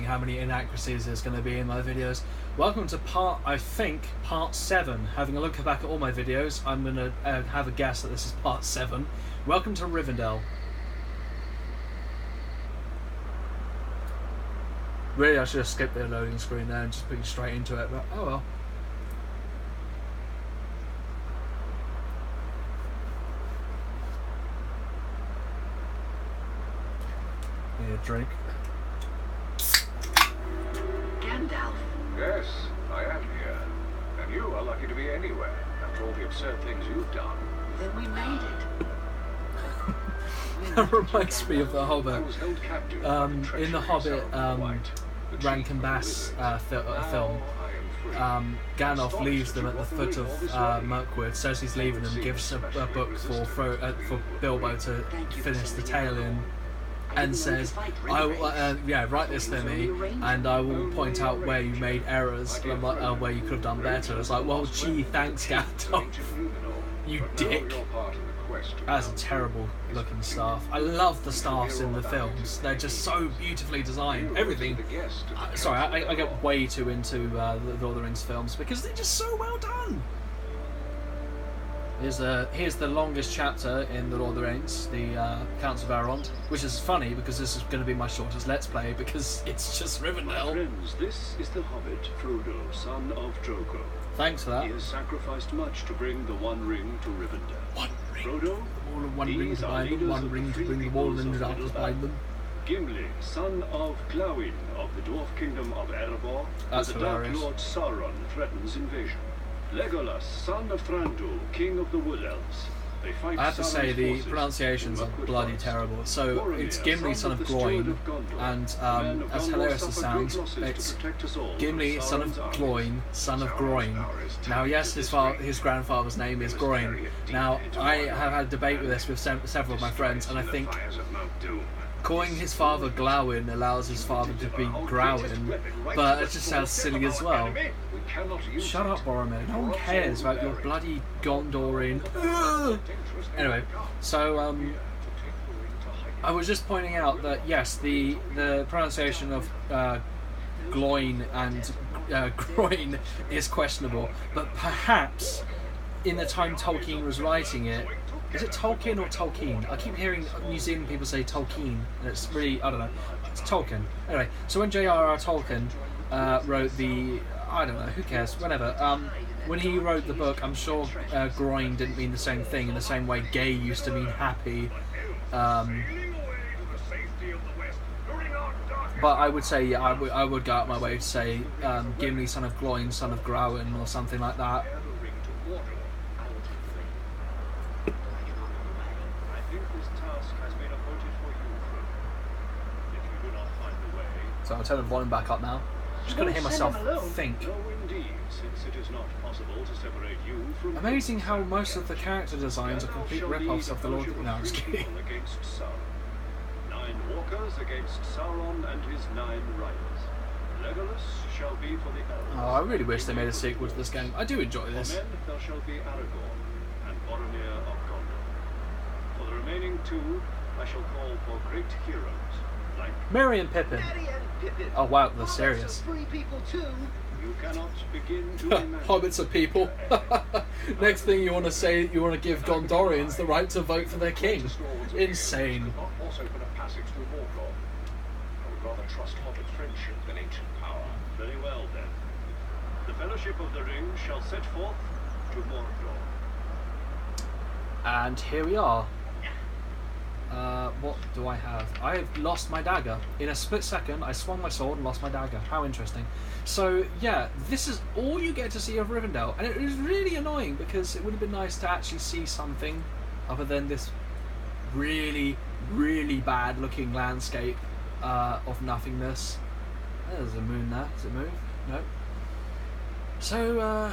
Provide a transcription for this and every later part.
how many inaccuracies there's going to be in my videos. Welcome to part 7. Having a look back at all my videos, I'm going to have a guess that this is part 7. Welcome to Rivendell. Really, I should have skipped the loading screen there and just put you straight into it, but oh well. Need a drink. Gandalf. Yes, I am here. And you are lucky to be anywhere after all the absurd things you've done. Then we made it. That reminds me of The Hobbit. I was held captive In The Hobbit, Rankin Bass film, Gandalf leaves them at the foot of Mirkwood, says he's leaving them, gives a book for Bilbo to finish the tale in, and says, "I will, write this for me, and I will point out where you made errors, where you could have done better." It's like, well, gee, thanks, Gandalf, you dick. That's a terrible looking staff. I love the staffs in the films. They're just so beautifully designed. Everything. Sorry, I get way too into the Lord of the Rings films because they're just so well done. Here's the longest chapter in the Lord of the Rings, the Council of Elrond, which is funny because this is going to be my shortest Let's Play because it's just Rivendell. Friends, this is the Hobbit, Frodo, son of Drogo. Thanks for that. He has sacrificed much to bring the One Ring to Rivendell. One ring. Frodo, One ring to bind them, one ring to bring the wall and the darkness behind them. Gimli, son of Glawin of the Dwarf Kingdom of Erebor, That's the Dark hilarious. Lord Sauron threatens invasion. Legolas, son of Thranduil, king of the Wood Elves. They fight I have to say, Sauron's the forces pronunciations in are Mirkwood bloody Forest. terrible. So it's Gimli, son of Gloin, and as hilarious as it sounds, it's Gimli, son of Gloin, son of Groin. Now, yes, his grandfather's name is Groin. Now, I have had a debate with this with several of my friends, and I think calling his father Glawin allows his father to be Growin, but it just sounds silly as well. Shut up, Boromir. No one cares about your bloody Gondorian. Anyway, so I was just pointing out that yes, the pronunciation of Gloin and Groin is questionable, but perhaps in the time Tolkien was writing it, is it Tolkien or Tolkien? I keep hearing New Zealand people say Tolkien, and it's really, I don't know, it's Tolkien. Anyway, so when J.R.R. Tolkien wrote the, I don't know, who cares, whatever, when he wrote the book, I'm sure groin didn't mean the same thing in the same way gay used to mean happy. But I would say, yeah, I would go out my way to say Gimli, son of Gloin, son of Growin, or something like that. So I'll turn the volume back up now. Just gonna hear myself think. Amazing how most of the character designs are complete rip-offs of the Lord. No, I'm just kidding. 9 walkers against Sauron and his 9 riders. Legolas shall be for the elves. Oh, I really wish they made a sequel to this game. I do enjoy this. For men there shall be Aragorn and Boromir of Gondor. For the remaining 2, I shall call for great heroes like Merry and Pippin. Oh wow, they're serious. you cannot begin to imagine. Hobbits are people. Next thing you want to say, you want to give Gondorians the right to vote for their king. Insane. Also open a passage to Mordor. I would rather trust Hobbit friendship than ancient power. Very well then. The Fellowship of the Ring shall set forth to Mordor. And here we are. What do I have? I have lost my dagger. In a split second, I swung my sword and lost my dagger. How interesting. So, yeah, this is all you get to see of Rivendell. And it was really annoying because it would have been nice to actually see something other than this really, really bad looking landscape of nothingness. There's a moon there. Does it move? No. So,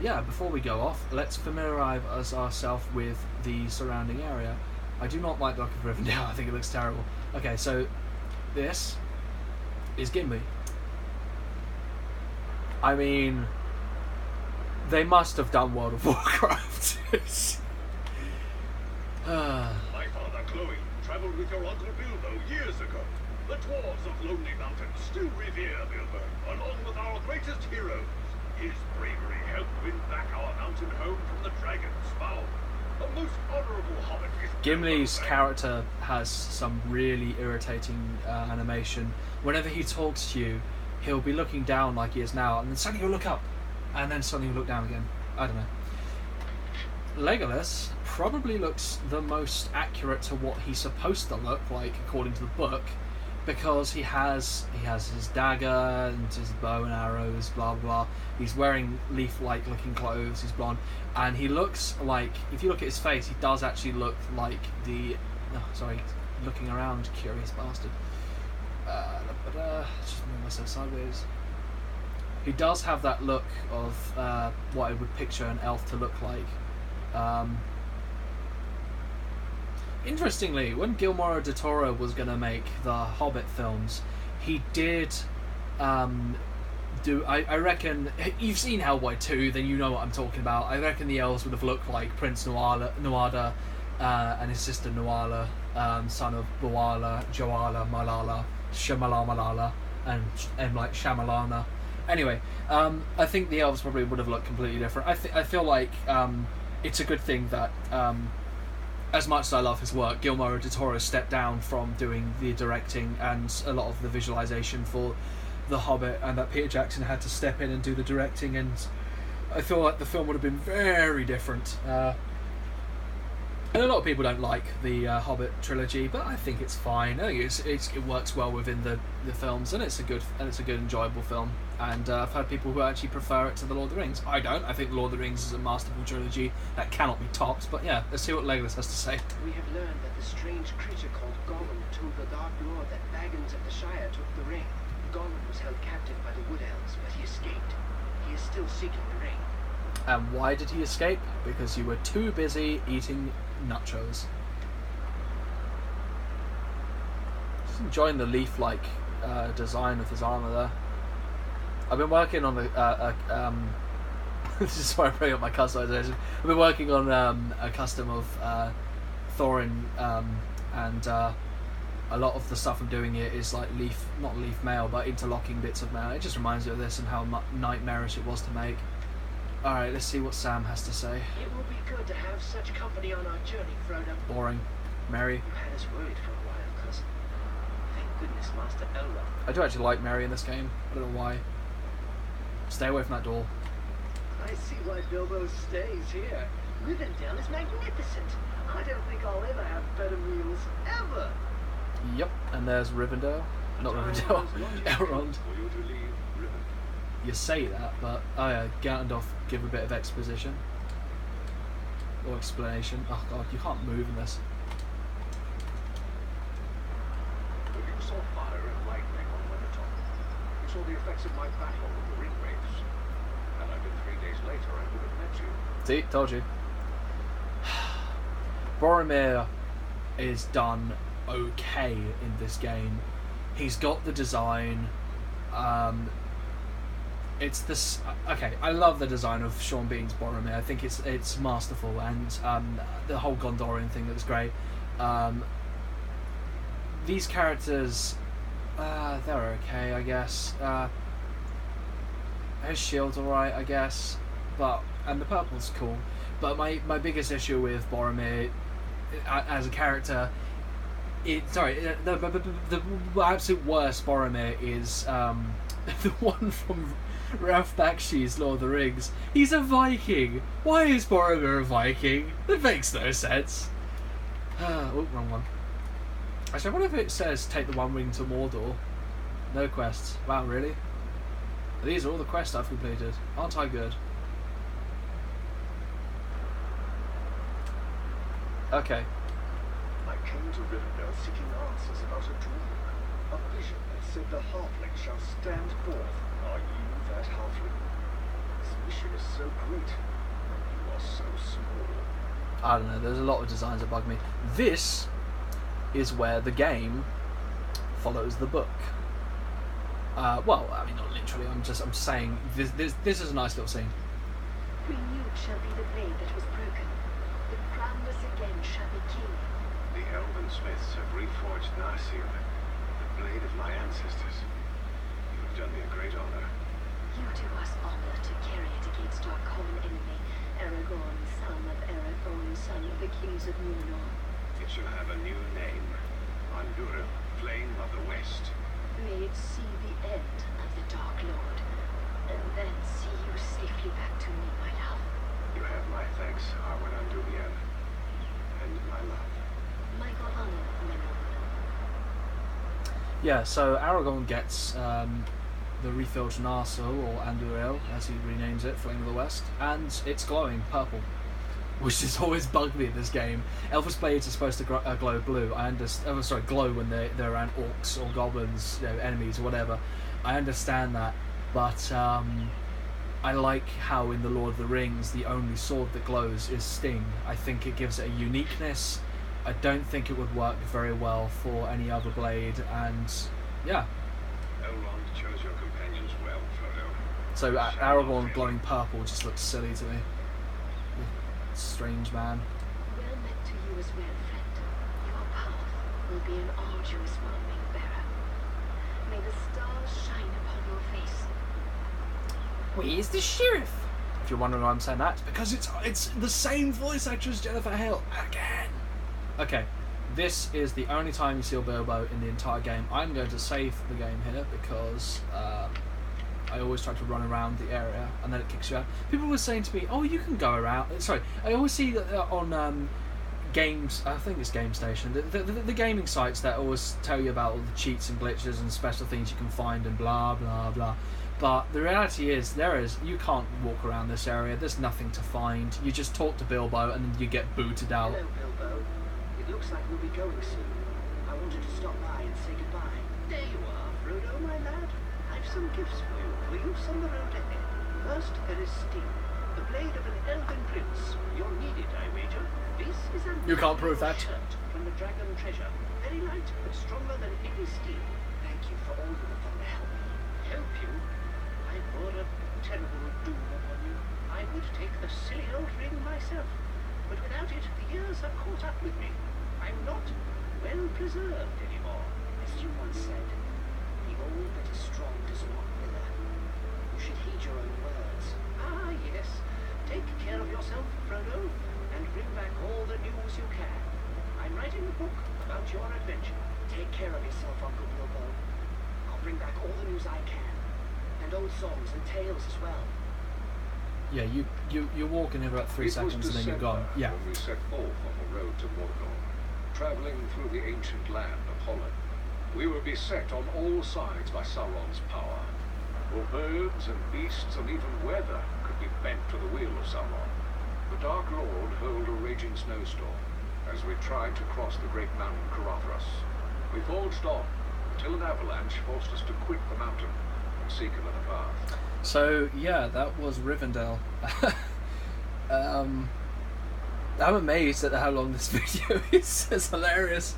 yeah, before we go off, let's familiarise ourselves with the surrounding area. I do not like the look of Rivendell. I think it looks terrible. Okay, so this is Gimli. I mean, they must have done World of Warcraft. My father, Chloe, travelled with your uncle Bilbo years ago. The dwarves of Lonely Mountain still revere Bilbo, along with our greatest heroes. His bravery helped win back our mountain home from the dragon's mouth. A most honourable hobbit is Gimli's Bilbo. character has some really irritating animation. Whenever he talks to you, he'll be looking down like he is now, and then suddenly he'll look up, and then suddenly he'll look down again. I don't know. Legolas probably looks the most accurate to what he's supposed to look like according to the book, because he has his dagger and his bow and arrows, blah blah. He's wearing leaf-like looking clothes. He's blonde, and he looks like, if you look at his face, he does actually look like the. Oh, sorry, looking around, curious bastard. Just move myself sideways. He does have that look of what I would picture an elf to look like. Interestingly, when Guillermo del Toro was going to make the Hobbit films, he did do... I reckon... You've seen Hellboy 2, then you know what I'm talking about. I reckon the elves would have looked like Prince Nuada and his sister Nuala, son of Boala, Joala, Malala, Shamala Malala, and like Shamalana. Anyway, I think the elves probably would have looked completely different. I feel like it's a good thing that... as much as I love his work, Guillermo del Toro stepped down from doing the directing and a lot of the visualization for The Hobbit, and that Peter Jackson had to step in and do the directing, and I feel like the film would have been very different. And a lot of people don't like the Hobbit trilogy, but I think it's fine. I think it works well within the films, and it's a good enjoyable film. And I've heard people who actually prefer it to the Lord of the Rings. I don't. I think Lord of the Rings is a masterful trilogy that cannot be topped. But yeah, let's see what Legolas has to say. We have learned that the strange creature called Gollum told the Dark Lord that Baggins of the Shire took the ring. Gollum was held captive by the Wood Elves, but he escaped. He is still seeking the ring. And why did he escape? Because you were too busy eating nachos. Just enjoying the leaf-like design of his armor there. I've been working on the this is why I bring up my customization. I've been working on a custom of Thorin, and a lot of the stuff I'm doing here is like not leaf mail, but interlocking bits of mail. It just reminds me of this and how nightmarish it was to make. Alright, let's see what Sam has to say. It will be good to have such company on our journey, Frodo. Boring. Merry. You had us worried for a while, cuz thank goodness Master Elrond. I do actually like Merry in this game. I don't know why. Stay away from that door. I see why Bilbo stays here. Rivendell is magnificent. I don't think I'll ever have better meals, ever. Yep, and there's Rivendell. Not Rivendell, Elrond. For you to leave Rivendell. You say that, but oh yeah, Ganondorf give a bit of exposition. Or explanation. Oh god, you can't move in this. But you saw fire and lightning on Weathertop. You saw the effects of my battle with the ring wraiths. Had I been 3 days later, I would have met you. See, told you. Boromir is done okay in this game. He's got the design. It's this. Okay, I love the design of Sean Bean's Boromir. I think it's masterful, and the whole Gondorian thing that was great. These characters, they're okay, I guess. His shield's alright, I guess, and the purple's cool. But my biggest issue with Boromir as a character, the absolute worst Boromir is the one from Ralph Bakshi's Lord of the Rings. He's a Viking. Why is Boromir a Viking? That makes no sense. Oh, wrong one. Actually, I wonder if it says take the One Ring to Mordor. No quests. Wow, really? These are all the quests I've completed. Aren't I good? Okay. I came to Rivendell seeking answers about a dream. A vision that said the halfling shall stand forth. Are you that halfling? This mission is so great. You are so small. I don't know, there's a lot of designs that bug me. This is where the game follows the book. Well, I mean, not literally, I'm saying this is a nice little scene. Renewed shall be the blade that was broken. The crownless again shall be king. The elven smiths have reforged Narsil, the blade of my ancestors. realms of Numenor. It shall have a new name. Andúril, Flame of the West. May it see the end of the Dark Lord, and then see you safely back to me, my love. You have my thanks, Arwen Andúril, and my love. My God, Menor. Yeah, so Aragorn gets the refilled Narsil, or Andúril, as he renames it, Flame of the West, and it's glowing purple, which has always bugged me in this game. Elvis blades are supposed to glow blue. I understand. Oh, sorry, glow when they're around orcs or goblins, enemies or whatever. I understand that, but I like how in the Lord of the Rings the only sword that glows is Sting. I think it gives it a uniqueness. I don't think it would work very well for any other blade, and yeah. Elrond chose your companions well, Frodo. So Aragorn glowing purple just looks silly to me. Strange man. Well met to you as well, friend. Your path will be an arduous one, Ring-bearer. May the stars shine upon your face. Where's the sheriff? If you're wondering why I'm saying that, it's because it's the same voice actress, Jennifer Hale, again. Okay, this is the only time you see Bilbo in the entire game. I'm going to save the game here because I always try to run around the area and then it kicks you out. People were saying to me, "Oh, you can go around." Sorry, I always see that on games. I think it's Game Station. The gaming sites that always tell you about all the cheats and glitches and special things you can find and blah blah blah. But the reality is, you can't walk around this area. There's nothing to find. You just talk to Bilbo and then you get booted out. Hello, Bilbo. It looks like we'll be going soon. I wanted to stop by and say goodbye. There you are, Frodo, my lad. I've some gifts for use on the road ahead. First, there is Sting, the blade of an elven prince. You'll need it, I wager. This is a You can't prove that. shirt from the dragon treasure. Very light, but stronger than any steel. Thank you for all you have done to help me. Help you? I brought a terrible doom upon you. I would take the silly old ring myself, but without it, the years have caught up with me. I'm not well preserved anymore. As you once said, the old that is strong does not wither. You should heed your own words. Ah, yes. Take care of yourself, Frodo, and bring back all the news you can. I'm writing a book about your adventure. Take care of yourself, Uncle Bilbo. I'll bring back all the news I can. And old songs and tales as well. Yeah, you're walking in about 3 seconds and then you're gone. Yeah. When we set forth on the road to Mordor, travelling through the ancient land of Holland, we were beset on all sides by Sauron's power. For birds and beasts and even weather could be bent to the will of Sauron. The Dark Lord hurled a raging snowstorm as we tried to cross the great mountain Caradhras. We forged on until an avalanche forced us to quit the mountain and seek another path. So yeah, that was Rivendell. I'm amazed at how long this video is. It's hilarious.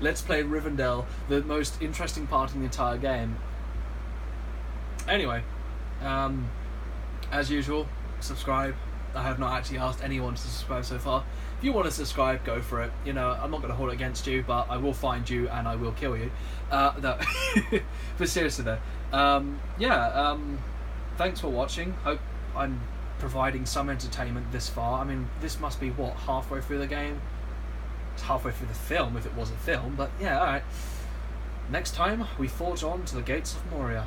Let's play Rivendell, the most interesting part in the entire game. Anyway, as usual, subscribe. I have not actually asked anyone to subscribe so far. If you want to subscribe, go for it. You know, I'm not going to hold it against you, but I will find you and I will kill you. No. But seriously though, thanks for watching. Hope I'm providing some entertainment this far. I mean, this must be, what, halfway through the game? It's halfway through the film, if it was a film, but yeah, alright. Next time, we forge on to the gates of Moria.